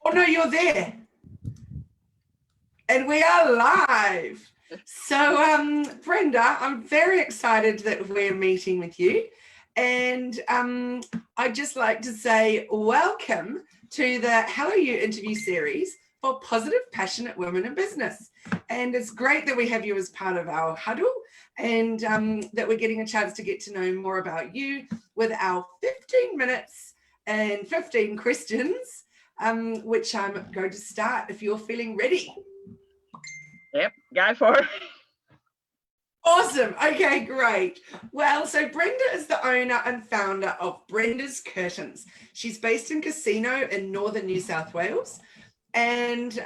Oh no, you're there. And we are live. So, Brenda, I'm very excited that we're meeting with you. And I'd just like to say welcome to the Hello You interview series for positive, passionate women in business. And it's great that we have you as part of our huddle and that we're getting a chance to get to know more about you with our 15 minutes and 15 questions, which I'm going to start if you're feeling ready. Yep, go for it. Awesome. Okay, great. Well, so Brenda is the owner and founder of Brenda's Curtains. She's based in Casino in northern New South Wales. And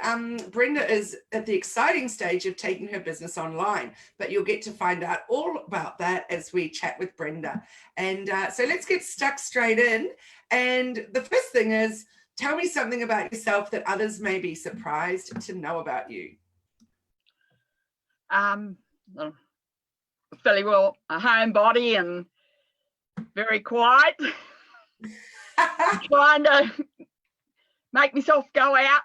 Brenda is at the exciting stage of taking her business online, but you'll get to find out all about that as we chat with Brenda. And so let's get stuck straight in. And the first thing is, tell me something about yourself that others may be surprised to know about you. Fairly well a homebody and very quiet. I'm trying to make myself go out,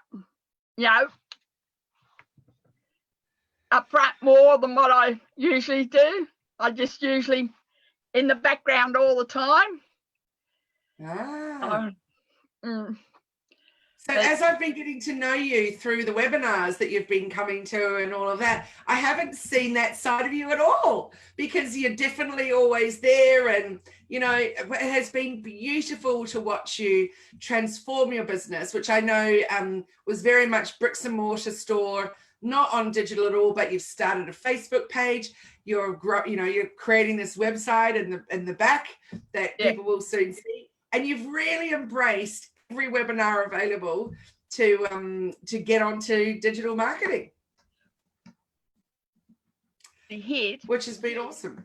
up front more than what I usually do. I just usually in the background all the time. So as I've been getting to know you through the webinars that you've been coming to and all of that, I haven't seen that side of you at all, because you're definitely always there. And, it has been beautiful to watch you transform your business, which I know was very much bricks and mortar store, not on digital at all, but you've started a Facebook page. You're creating this website in the back that people will soon see. And you've really embraced every webinar available to get onto digital marketing, which has been awesome.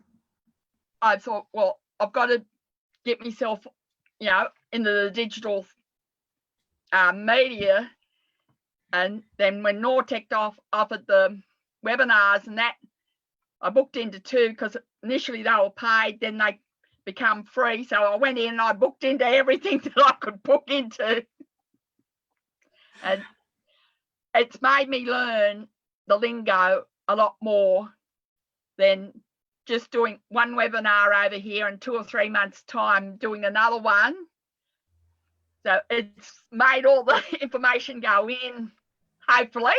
I thought, well, I've got to get myself, into the digital media. And then when Nortec offered the webinars and that, I booked into 2 because initially they were paid, then they become free. So I went in and I booked into everything that I could book into. And it's made me learn the lingo a lot more than just doing one webinar over here and 2 or 3 months' time doing another one. So it's made all the information go in, hopefully.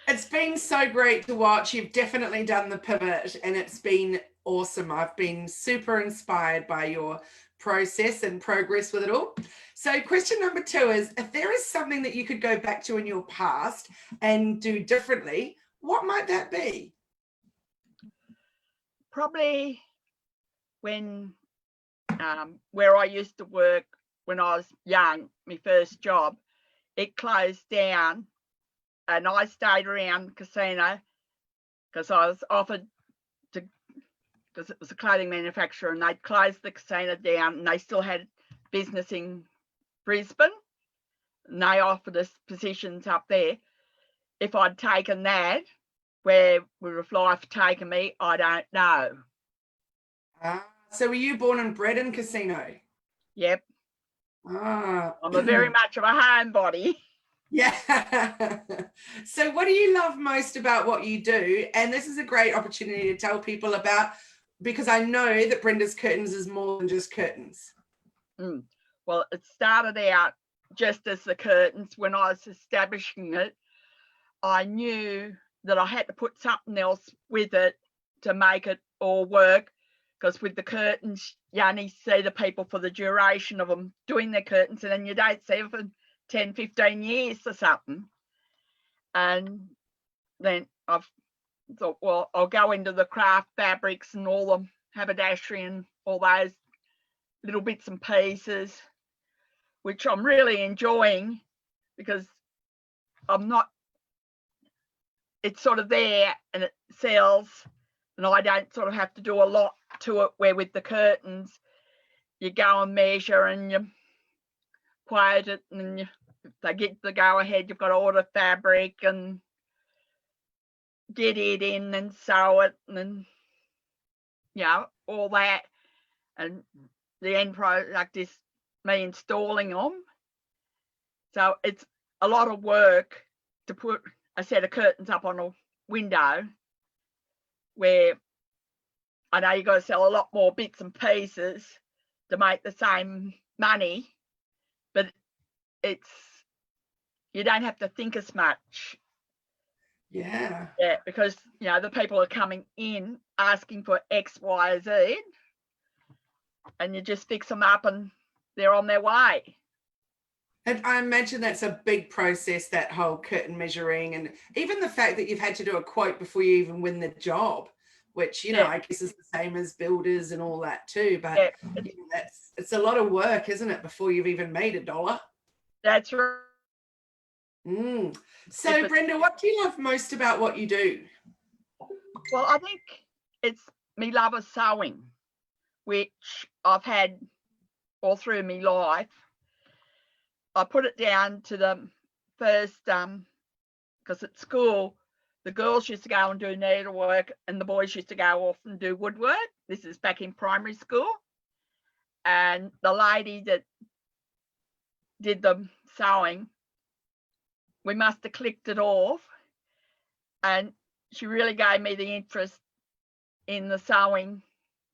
It's been so great to watch. You've definitely done the pivot and it's been awesome. I've been super inspired by your process and progress with it all. So question number 2 is, if there is something that you could go back to in your past and do differently, what might that be? Probably when where I used to work when I was young, my first job, it closed down and I stayed around Casino because I was offered to, because it was a clothing manufacturer, and they'd closed the Casino down and they still had business in Brisbane and they offered us positions up there. If I'd taken that, where would have life taken me, I don't know. So were you born and bred in Casino? Yep. I'm a very much of a homebody. Yeah. So what do you love most about what you do? And this is a great opportunity to tell people about, because I know that Brenda's Curtains is more than just curtains. Well, it started out just as the curtains. When I was establishing it, I knew that I had to put something else with it to make it all work, because with the curtains, you only see the people for the duration of them doing their curtains, and then you don't see them for 10, 15 years or something. And then I've thought, well, I'll go into the craft fabrics and all the haberdashery and all those little bits and pieces, which I'm really enjoying, because it's sort of there and it sells, and I don't sort of have to do a lot to it, where with the curtains, you go and measure and you quote it, and if they get the go ahead, you've got to order fabric and get it in and sew it, and all that. And the end product is me installing them. So it's a lot of work to put a set of curtains up on a window, where I know you've got to sell a lot more bits and pieces to make the same money, but you don't have to think as much. Yeah. Yeah, because the people are coming in asking for X, Y, Z, and you just fix them up and they're on their way. And I imagine that's a big process, that whole curtain measuring, and even the fact that you've had to do a quote before you even win the job, which, I guess is the same as builders and all that too. But it's a lot of work, isn't it, before you've even made $1? That's right. So, Brenda, what do you love most about what you do? Well, I think it's me love of sewing, which I've had all through my life. I put it down to the first, because at school, the girls used to go and do needlework and the boys used to go off and do woodwork. This is back in primary school. And the lady that did the sewing, we must have clicked it off. And she really gave me the interest in the sewing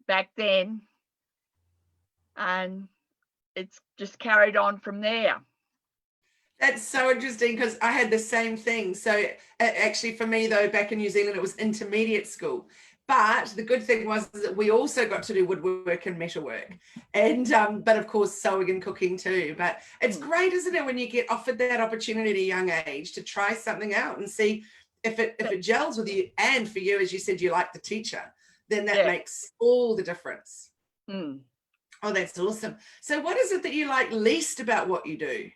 back then. And it's just carried on from there. That's so interesting, because I had the same thing. So actually for me though, back in New Zealand, it was intermediate school. But the good thing was that we also got to do woodwork and metalwork, and but of course sewing and cooking too. But it's great, isn't it, when you get offered that opportunity at a young age to try something out and see if it gels with you. And for you, as you said, you like the teacher, then that makes all the difference. Oh, that's awesome. So what is it that you like least about what you do?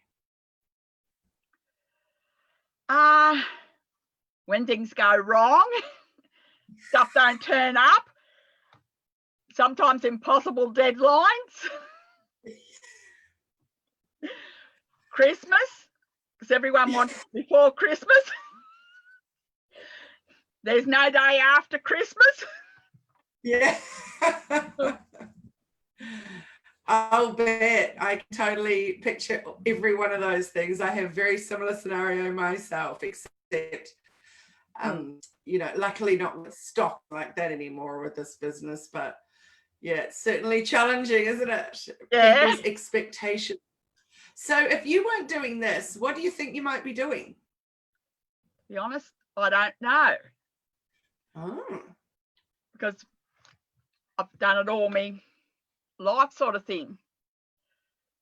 When things go wrong, stuff don't turn up, sometimes impossible deadlines. Christmas, because everyone wants before Christmas. There's no day after Christmas. Yeah. I'll bet. I can totally picture every one of those things. I have very similar scenario myself, except, luckily not with stock like that anymore with this business. But yeah, it's certainly challenging, isn't it? Yeah. People's expectations. So if you weren't doing this, what do you think you might be doing? To be honest, I don't know. Oh. Because I've done it all my life, sort of thing.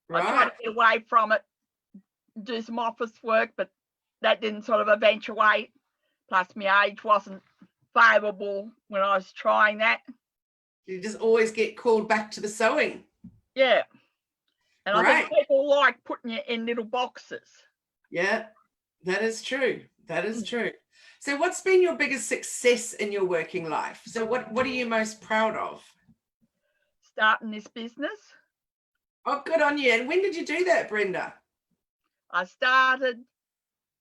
Right. I tried to get away from it, do some office work, but that didn't sort of eventuate. Plus my age wasn't favourable when I was trying that. You just always get called back to the sewing. Yeah. And I think people like putting you in little boxes. Yeah, that is true. That is true. So what's been your biggest success in your working life? So what are you most proud of? Starting this business. Oh, good on you. And when did you do that, Brenda? I started,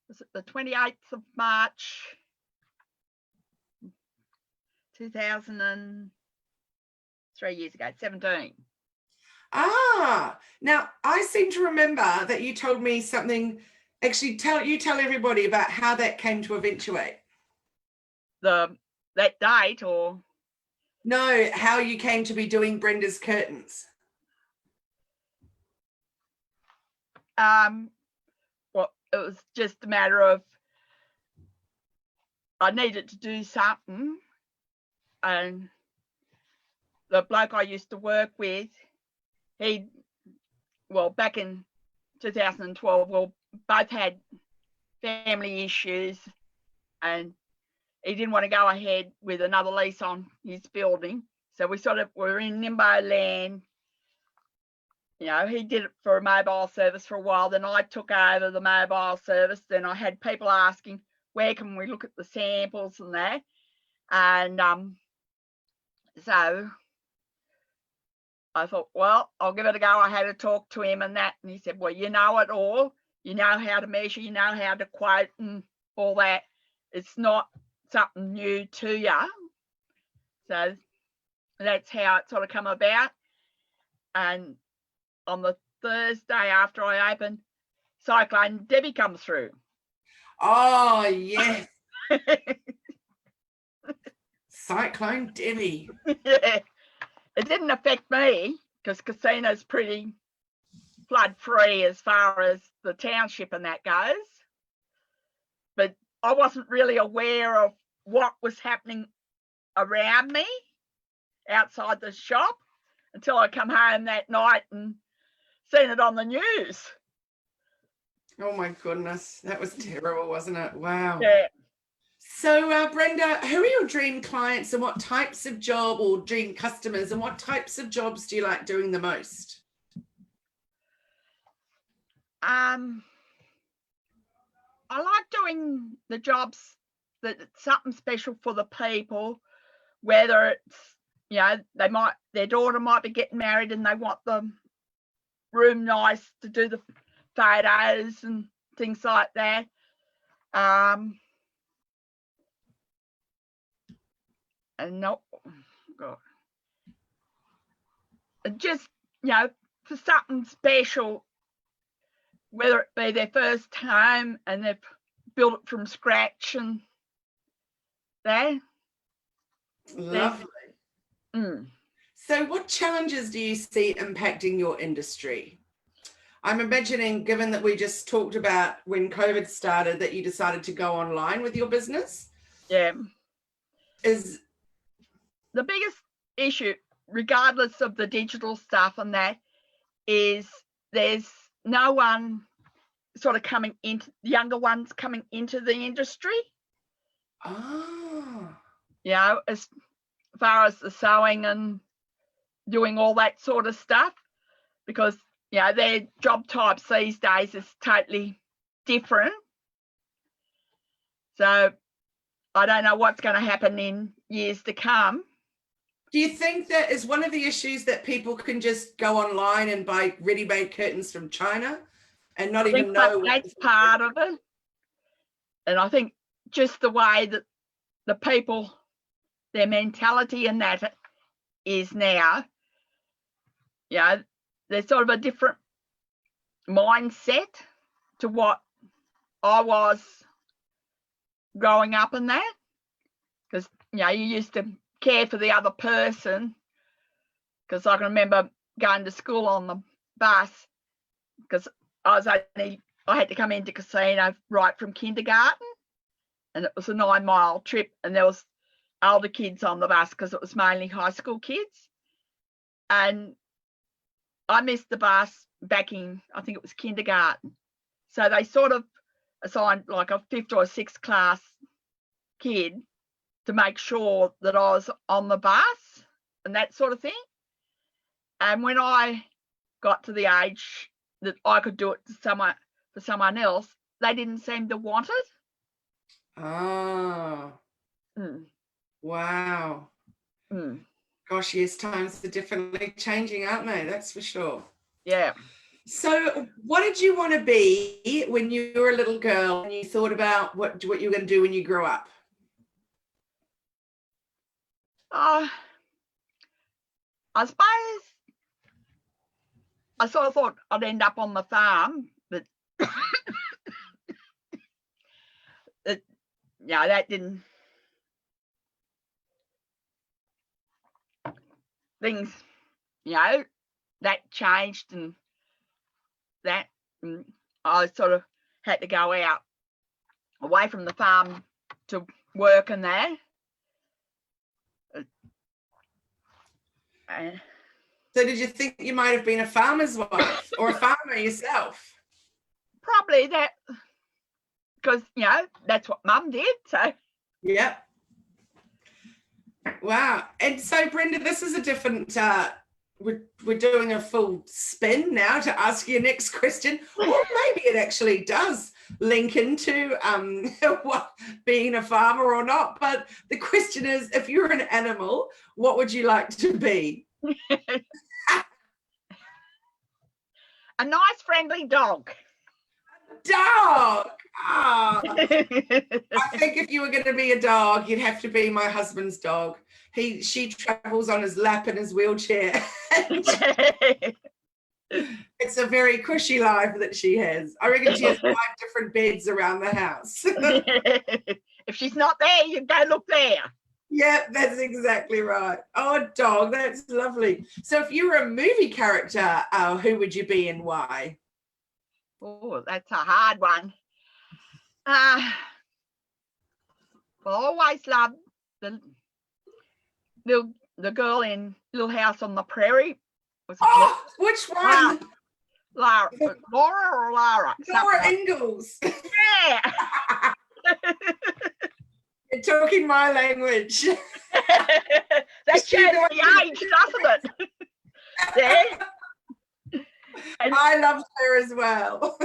was it the 28th of March, 2003 years ago, 17. Now I seem to remember that you told me something. Actually, tell everybody about how that came to eventuate. That date, or? No, how you came to be doing Brenda's curtains. Well, it was just a matter of I needed to do something, and the bloke I used to work with, back in 2012, both had family issues, and he didn't want to go ahead with another lease on his building. So we sort of were in limbo land. He did it for a mobile service for a while. Then I took over the mobile service. Then I had people asking, where can we look at the samples and that? And so I thought, well, I'll give it a go. I had to talk to him and that. And he said, well, you know it all. You know how to measure. You know how to quote and all that. It's not something new to you. So that's how it sort of come about. And on the Thursday after I opened, Cyclone Debbie come through. Oh, yes. Cyclone Debbie. Yeah. It didn't affect me because Casino's pretty flood free as far as the township and that goes. But I wasn't really aware of what was happening around me outside the shop until I come home that night and seen it on the news. Oh my goodness, that was terrible, wasn't it? Wow. Yeah. So Brenda, who are your dream clients and what types of job, or dream customers, and what types of jobs do you like doing the most? I like doing the jobs that it's something special for the people, whether it's, you know, their daughter might be getting married and they want the room nice to do the photos and things like that. And no, God, just, you know, for something special, whether it be their first home and they've built it from scratch and that. Lovely. So what challenges do you see impacting your industry? I'm imagining, given that we just talked about when COVID started, that you decided to go online with your business. Yeah. Is the biggest issue, regardless of the digital stuff and that, is there's no one sort of coming into, younger ones coming into the industry. Oh. You know, as far as the sewing and doing all that sort of stuff, because, you know, their job types these days is totally different. So I don't know what's going to happen in years to come. Do you think that is one of the issues, that people can just go online and buy ready-made curtains from China and not even know? That's part of it. And I think just the way that the people, their mentality and that is now, you know, there's sort of a different mindset to what I was growing up in that. Because, you know, you used to care for the other person, because I can remember going to school on the bus, because I had to come into Casino right from kindergarten, and it was a 9-mile trip, and there was older kids on the bus because it was mainly high school kids, and I missed the bus back in, I think it was kindergarten, so they sort of assigned like a 5th or 6th class kid to make sure that I was on the bus and that sort of thing. And when I got to the age that I could do it for someone else, they didn't seem to want it. Oh. Wow. Gosh, yes, times are definitely changing, aren't they? That's for sure. Yeah. So what did you want to be when you were a little girl and you thought about what you were going to do when you grew up? I suppose I sort of thought I'd end up on the farm, but yeah, that didn't. Things, you know, that changed, and that, and I sort of had to go out away from the farm to work and that. So did you think you might have been a farmer's wife or a farmer yourself? Probably that, because, you know, that's what Mum did. So yeah. Wow. And so Brenda, this is a different we're doing a full spin now to ask you next question, or maybe it actually does link into what, being a farmer or not, but the question is, if you're an animal, what would you like to be? A nice friendly dog. Dog. Oh. I think if you were going to be a dog, you'd have to be my husband's dog. She travels on his lap in his wheelchair. It's a very cushy life that she has. I reckon she has 5 different beds around the house. If she's not there, you go look there. Yeah, that's exactly right. Oh, dog, that's lovely. So if you were a movie character, who would you be and why? Oh, that's a hard one. I always loved the girl in Little House on the Prairie. Which one? Laura or Lara? Laura Ingalls. Yeah. You're talking my language. That shows the age, doesn't it? Yeah. And I loved her as well.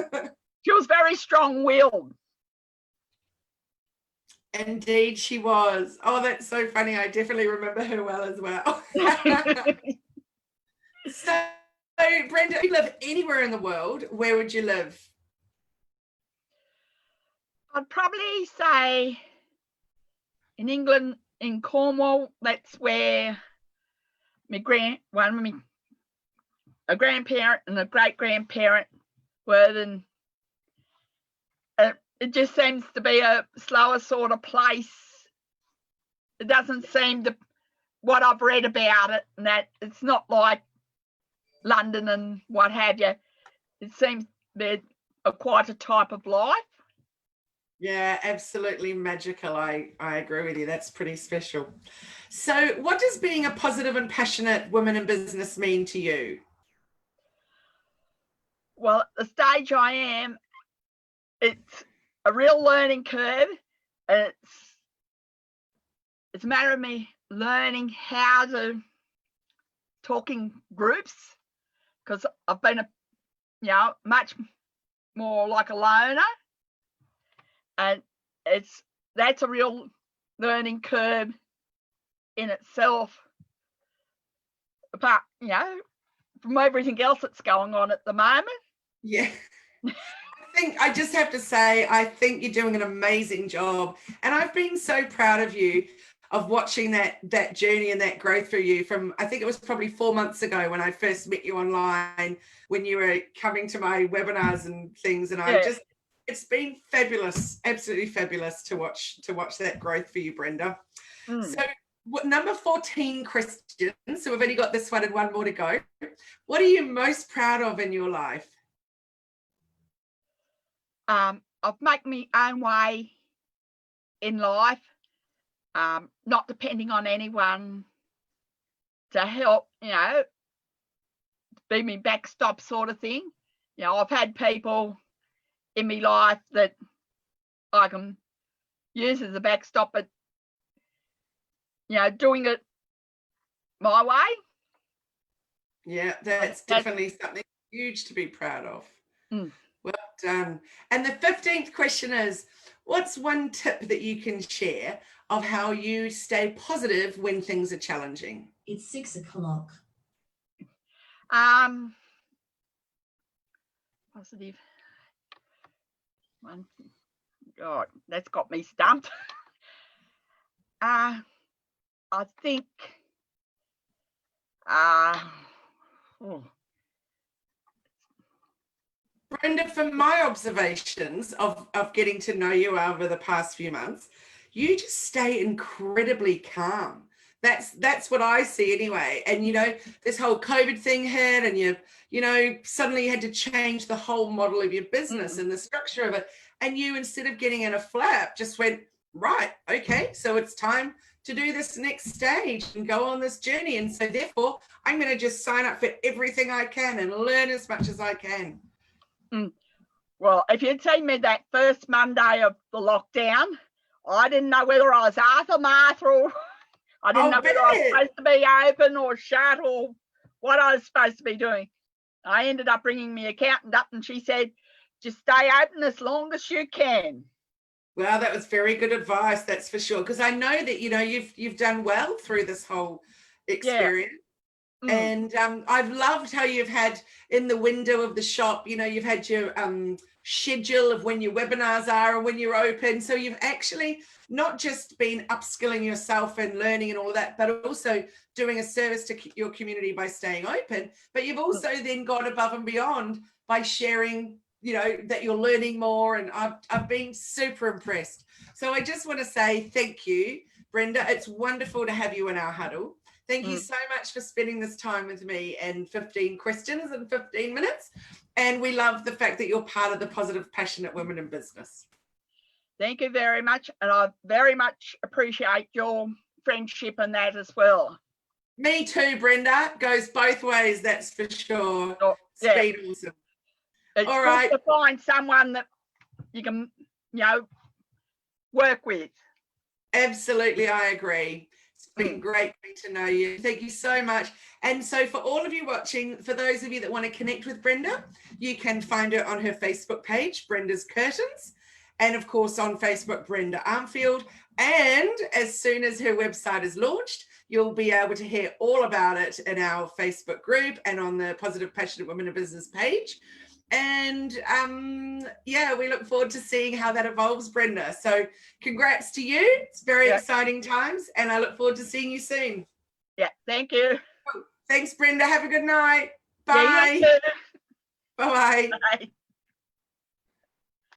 She was very strong-willed. Indeed, she was. Oh, that's so funny. I definitely remember her well as well. So, Brenda, if you live anywhere in the world, where would you live? I'd probably say in England, in Cornwall. That's where a grandparent and a great-grandparent were. Then it just seems to be a slower sort of place. It doesn't seem to, what I've read about it, and that it's not like London and what have you. It seems they're quite a type of life. Yeah, absolutely magical. I agree with you. That's pretty special. So what does being a positive and passionate woman in business mean to you? Well, at the stage I am, it's a real learning curve. It's a matter of me learning how to talk in groups, because I've been much more like a loner, and that's a real learning curve in itself, apart from everything else that's going on at the moment. Yeah. I just have to say, I think you're doing an amazing job, and I've been so proud of you, of watching that journey and that growth for you from, I think it was probably 4 months ago when I first met you online, when you were coming to my webinars and things, and it's been fabulous, absolutely fabulous to watch that growth for you, Brenda. So number 14 questions, so we've only got this one and one more to go. What are you most proud of in your life? I've made my own way in life, not depending on anyone to help, be my backstop sort of thing. I've had people in my life that I can use as a backstop, but doing it my way. Yeah, that's definitely something huge to be proud of. Well done. And the 15th question is, what's one tip that you can share of how you stay positive when things are challenging? It's 6 o'clock. Positive. One. God, that's got me stumped. I think Brenda, from my observations of getting to know you over the past few months, you just stay incredibly calm. That's what I see anyway. And this whole COVID thing hit, and suddenly you had to change the whole model of your business and the structure of it. And you, instead of getting in a flap, just went, right, okay, so it's time to do this next stage and go on this journey. And so therefore, I'm going to just sign up for everything I can and learn as much as I can. Well, if you'd seen me that first Monday of the lockdown, I didn't know whether I was Arthur, Martha, or I didn't know whether I was supposed to be open or shut or what I was supposed to be doing. I ended up bringing my accountant up, and she said, just stay open as long as you can. Well, that was very good advice, that's for sure, because I know that you've done well through this whole experience. Yeah. And I've loved how you've had in the window of the shop, you've had your schedule of when your webinars are and when you're open. So you've actually not just been upskilling yourself and learning and all of that, but also doing a service to your community by staying open. But you've also then gone above and beyond by sharing, you know, that you're learning more. And I've been super impressed. So I just want to say thank you, Brenda. It's wonderful to have you in our huddle. Thank you so much for spending this time with me and 15 questions in 15 minutes. And we love the fact that you're part of the Positive Passionate Women in Business. Thank you very much. And I very much appreciate your friendship and that as well. Me too, Brenda. Goes both ways, that's for sure. Oh, yeah. It's been awesome. It's all good right. to find someone that you can, you know, work with. Absolutely, I agree. It's been great to know you. Thank you so much. And so for all of you watching, for those of you that want to connect with Brenda, you can find her on her Facebook page, Brenda's Curtains, and of course on Facebook, Brenda Armfield. And as soon as her website is launched, you'll be able to hear all about it in our Facebook group and on the Positive Passionate Women in Business page. And yeah, we look forward to seeing how that evolves, Brenda. So congrats to you. It's very exciting times, and I look forward to seeing you soon. Yeah, thank you. Thanks, Brenda. Have a good night. Bye. Yeah, Bye-bye. Bye.